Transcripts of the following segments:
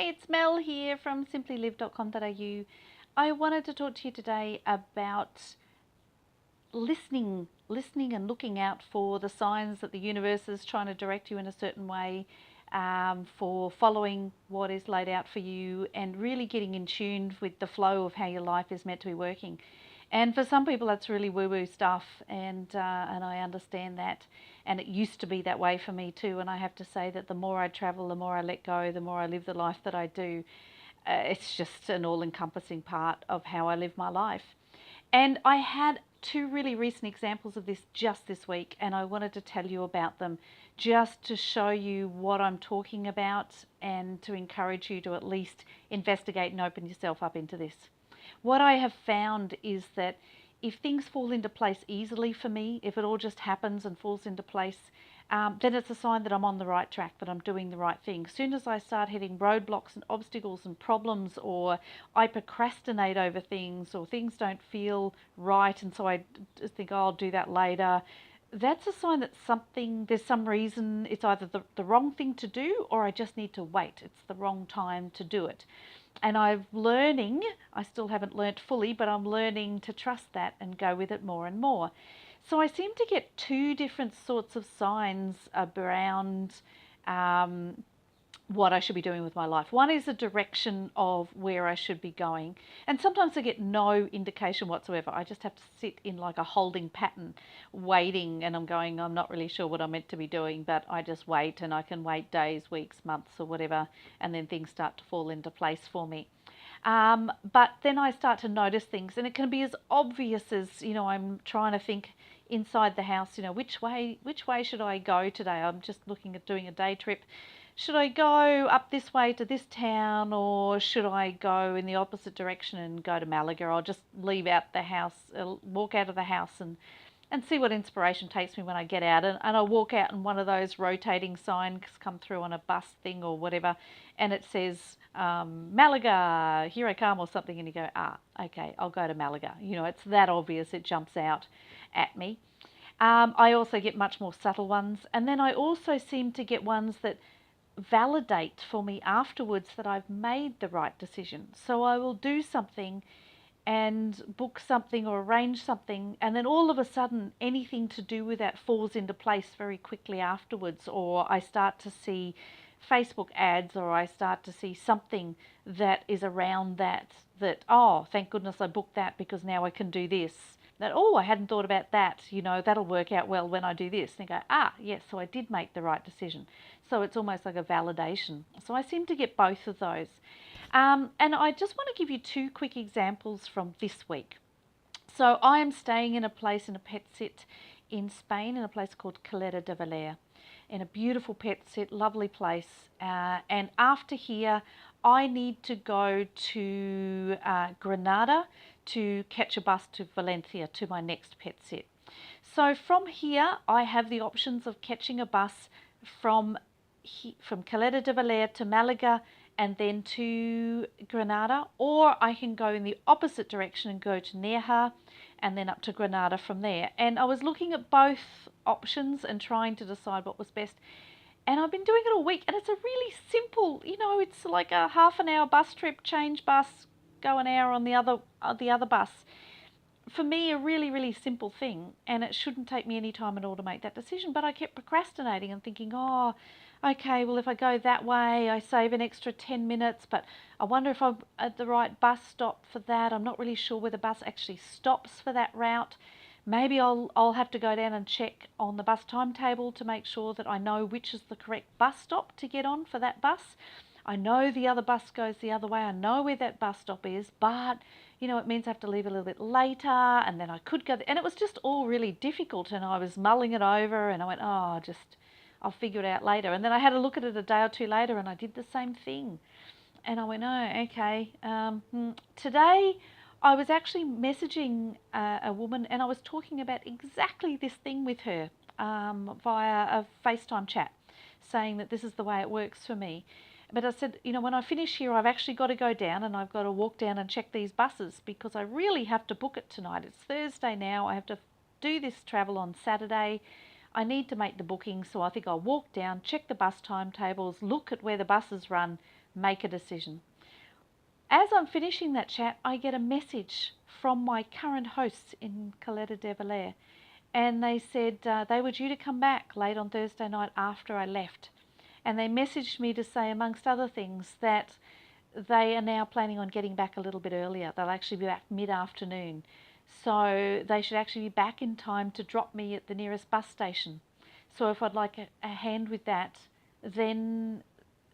Hey, it's Mel here from simplylive.com.au. I wanted to talk to you today about listening and looking out for the signs that the universe is trying to direct you in a certain way, for following what is laid out for you and really getting in tune with the flow of how your life is meant to be working. And for some people, that's really woo-woo stuff, and I understand that. And it used to be that way for me too. And I have to say that the more I travel, the more I let go, the more I live the life that I do. It's just an all-encompassing part of how I live my life. And I had two really recent examples of this just this week, and I wanted to tell you about them just to show you what I'm talking about and to encourage you to at least investigate and open yourself up into this. What I have found is that if things fall into place easily for me, if it all just happens and falls into place, then it's a sign that I'm on the right track, that I'm doing the right thing. As soon as I start hitting roadblocks and obstacles and problems, or I procrastinate over things, or things don't feel right, and so I think, oh, I'll do that later, that's a sign that there's some reason, it's either the wrong thing to do, or I just need to wait. It's the wrong time to do it. And I still haven't learnt fully, but I'm learning to trust that and go with it more and more. So I seem to get two different sorts of signs around what I should be doing with my life. One is a direction of where I should be going. And sometimes I get no indication whatsoever. I just have to sit in like a holding pattern, waiting, and I'm not really sure what I'm meant to be doing, but I just wait, and I can wait days, weeks, months, or whatever, and then things start to fall into place for me. But then I start to notice things, and it can be as obvious as, I'm trying to think inside the house, which way should I go today? I'm just looking at doing a day trip. Should I go up this way to this town, or should I go in the opposite direction and go to Malaga? I'll just leave out the house, walk out of the house, and see what inspiration takes me when I get out. And I'll walk out and one of those rotating signs come through on a bus thing or whatever, and it says, Malaga, here I come, or something, and you go, okay, I'll go to Malaga. It's that obvious, it jumps out at me. I also get much more subtle ones, and then I also seem to get ones that validate for me afterwards that I've made the right decision. So I will do something and book something or arrange something, and then all of a sudden anything to do with that falls into place very quickly afterwards, or I start to see Facebook ads, or I start to see something that is around that, oh, thank goodness I booked that, because now I can do this. That, oh, I hadn't thought about that, that'll work out well when I do this. And go, yes, so I did make the right decision. So it's almost like a validation. So I seem to get both of those. And I just want to give you two quick examples from this week. So I am staying in a pet sit in Spain, in a place called Caleta de Valer, in a beautiful pet sit, lovely place. And after here, I need to go to Granada to catch a bus to Valencia to my next pet sit. So from here, I have the options of catching a bus from Caleta de Valer to Malaga and then to Granada, or I can go in the opposite direction and go to Nerja and then up to Granada from there. And I was looking at both options and trying to decide what was best. And I've been doing it all week, and it's a really simple, it's like a half an hour bus trip, change bus, go an hour on the other bus. For me, a really, really simple thing, and it shouldn't take me any time at all to make that decision. But I kept procrastinating and thinking, oh, okay, well, if I go that way, I save an extra 10 minutes, but I wonder if I'm at the right bus stop for that. I'm not really sure where the bus actually stops for that route. Maybe I'll have to go down and check on the bus timetable to make sure that I know which is the correct bus stop to get on for that bus. I know the other bus goes the other way. I know where that bus stop is, but it means I have to leave a little bit later, and then I could go, and it was just all really difficult, and I was mulling it over, and I went, I'll figure it out later. And then I had a look at it a day or two later, and I did the same thing. And I went, oh, okay. Today, I was actually messaging a woman, and I was talking about exactly this thing with her via a FaceTime chat, saying that this is the way it works for me. But I said, when I finish here, I've actually got to go down and I've got to walk down and check these buses, because I really have to book it tonight. It's Thursday now. I have to do this travel on Saturday. I need to make the booking, so I think I'll walk down, check the bus timetables, look at where the buses run, make a decision. As I'm finishing that chat, I get a message from my current hosts in Caleta de Valere, and they said they were due to come back late on Thursday night after I left. And they messaged me to say, amongst other things, that they are now planning on getting back a little bit earlier. They'll actually be back mid-afternoon. So they should actually be back in time to drop me at the nearest bus station. So if I'd like a hand with that, then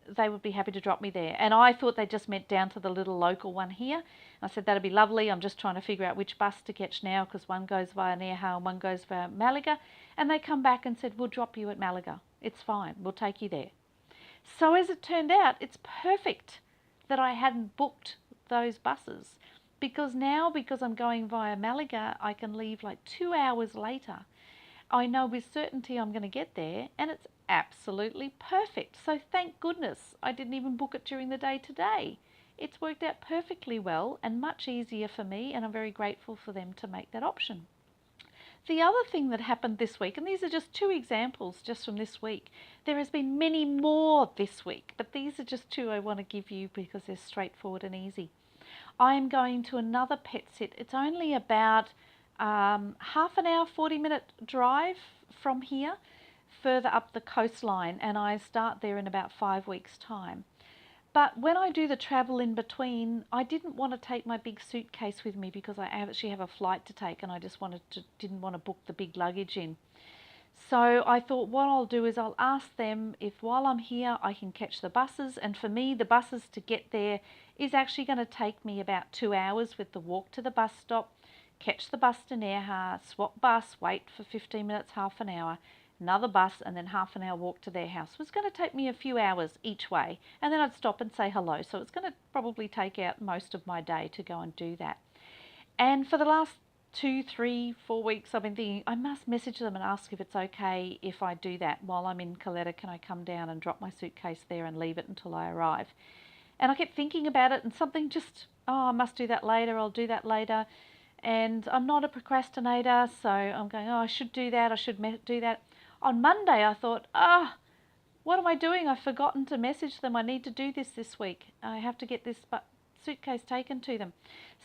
they would be happy to drop me there. And I thought they just meant down to the little local one here. I said, that'd be lovely. I'm just trying to figure out which bus to catch now, because one goes via Nerja and one goes via Malaga. And they come back and said, we'll drop you at Malaga. It's fine. We'll take you there. So as it turned out, it's perfect that I hadn't booked those buses, because now, because I'm going via Malaga, I can leave like 2 hours later. I know with certainty I'm going to get there, and it's absolutely perfect. So thank goodness I didn't even book it during the day today. It's worked out perfectly well and much easier for me, and I'm very grateful for them to make that option. The other thing that happened this week, and these are just 2 examples just from this week. There has been many more this week, but these are just 2 I want to give you because they're straightforward and easy. I am going to another pet sit. It's only about half an hour, 40-minute drive from here, further up the coastline, and I start there in about 5 weeks' time. But when I do the travel in between, I didn't want to take my big suitcase with me because I actually have a flight to take, and I just didn't want to book the big luggage in. So I thought what I'll do is I'll ask them if while I'm here I can catch the buses, and for me the buses to get there is actually going to take me about 2 hours with the walk to the bus stop, catch the bus to Nerja, swap bus, wait for 15 minutes, half an hour, another bus, and then half an hour walk to their house. It was going to take me a few hours each way, and then I'd stop and say hello. So it's going to probably take out most of my day to go and do that. And for the last 2, 3, 4 weeks, I've been thinking I must message them and ask if it's okay if I do that while I'm in Caleta. Can I come down and drop my suitcase there and leave it until I arrive? And I kept thinking about it, and something just, I must do that later, I'll do that later. And I'm not a procrastinator, so I'm going, I should do that, I should do that. On Monday, I thought, what am I doing? I've forgotten to message them. I need to do this week. I have to get this suitcase taken to them.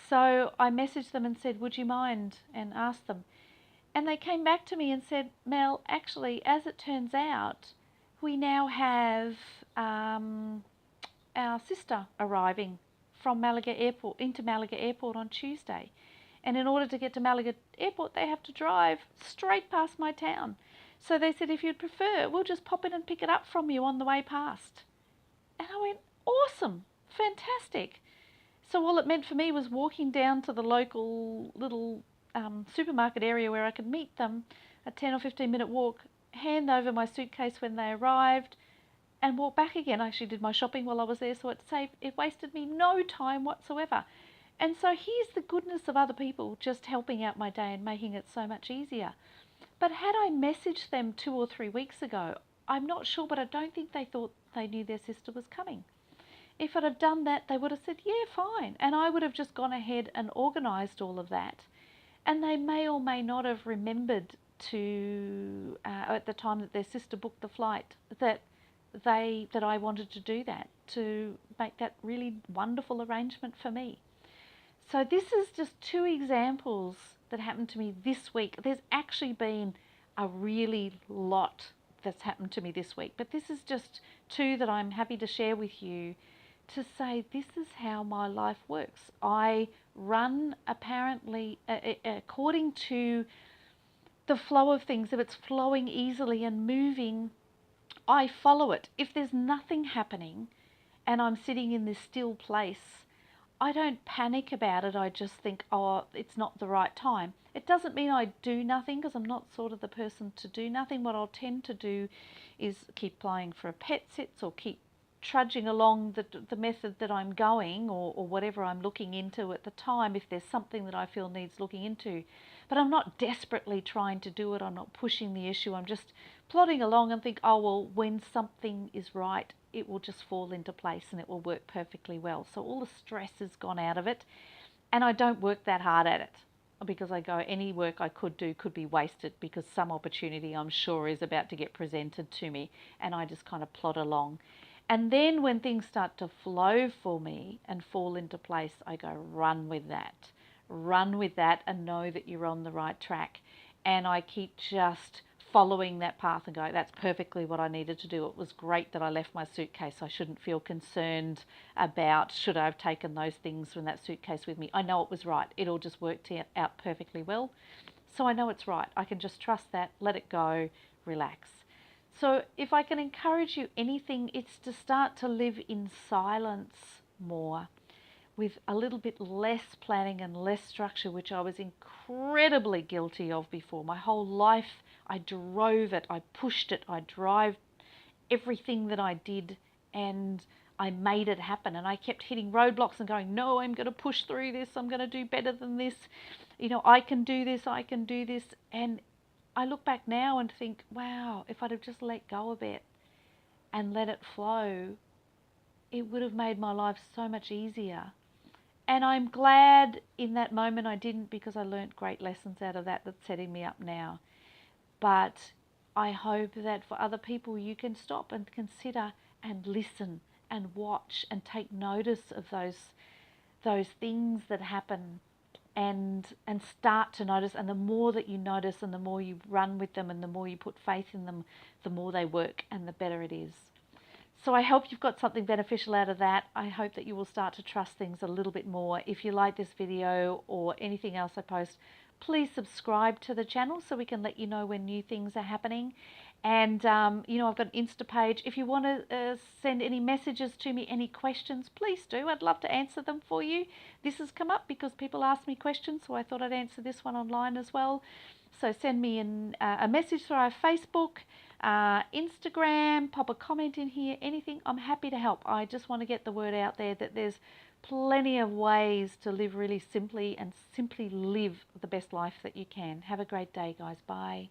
So I messaged them and said, would you mind? And asked them. And they came back to me and said, Mel, actually, as it turns out, we now have our sister arriving from Malaga Airport into Malaga Airport on Tuesday. And in order to get to Malaga Airport, they have to drive straight past my town. So they said, if you'd prefer, we'll just pop in and pick it up from you on the way past. And I went, awesome, fantastic. So all it meant for me was walking down to the local little supermarket area where I could meet them, a 10 or 15-minute walk, hand over my suitcase when they arrived, and walk back again. I actually did my shopping while I was there, so it wasted me no time whatsoever. And so here's the goodness of other people just helping out my day and making it so much easier. But had I messaged them 2 or 3 weeks ago, I'm not sure, but I don't think they thought they knew their sister was coming. If I'd have done that, they would have said, yeah, fine. And I would have just gone ahead and organised all of that. And they may or may not have remembered to, at the time that their sister booked the flight, that I wanted to do that, to make that really wonderful arrangement for me. So this is just 2 examples that happened to me this week. There's actually been a really lot that's happened to me this week, but this is just 2 that I'm happy to share with you to say this is how my life works. I run apparently according to the flow of things. If it's flowing easily and moving, I follow it. If there's nothing happening and I'm sitting in this still place, I don't panic about it. I just think, it's not the right time. It doesn't mean I do nothing, because I'm not sort of the person to do nothing. What I'll tend to do is keep applying for a pet sits or keep trudging along the method that I'm going, or whatever I'm looking into at the time if there's something that I feel needs looking into. But I'm not desperately trying to do it. I'm not pushing the issue. I'm just plodding along and think, when something is right, it will just fall into place and it will work perfectly well. So all the stress has gone out of it, and I don't work that hard at it, because I go, any work I could do could be wasted, because some opportunity I'm sure is about to get presented to me, and I just kind of plod along. And then when things start to flow for me and fall into place, I go, run with that. Run with that and know that you're on the right track. And I keep just following that path and go, that's perfectly what I needed to do. It was great that I left my suitcase. I shouldn't feel concerned about should I have taken those things from that suitcase with me. I know it was right. It all just worked out perfectly well. So I know it's right. I can just trust that, let it go, relax. So if I can encourage you anything, it's to start to live in silence more, with a little bit less planning and less structure, which I was incredibly guilty of before. My whole life, I drove it, I pushed it, I drive everything that I did, and I made it happen. And I kept hitting roadblocks and going, no, I'm going to push through this. I'm going to do better than this. You know, I can do this. I can do this. And I look back now and think, wow, if I'd have just let go a bit and let it flow, it would have made my life so much easier. And I'm glad in that moment I didn't, because I learnt great lessons out of that that's setting me up now. But I hope that for other people you can stop and consider and listen and watch and take notice of those things that happen, and start to notice. And the more that you notice and the more you run with them and the more you put faith in them, the more they work and the better it is. So I hope you've got something beneficial out of that. I hope that you will start to trust things a little bit more. If you like this video or anything else I post, please subscribe to the channel so we can let you know when new things are happening. And, you know, I've got an Insta page. If you want to send any messages to me, any questions, please do. I'd love to answer them for you. This has come up because people ask me questions, so I thought I'd answer this one online as well. So send me a message through our Facebook, Instagram, pop a comment in here, anything. I'm happy to help. I just want to get the word out there that there's plenty of ways to live really simply and simply live the best life that you can. Have a great day, guys. Bye.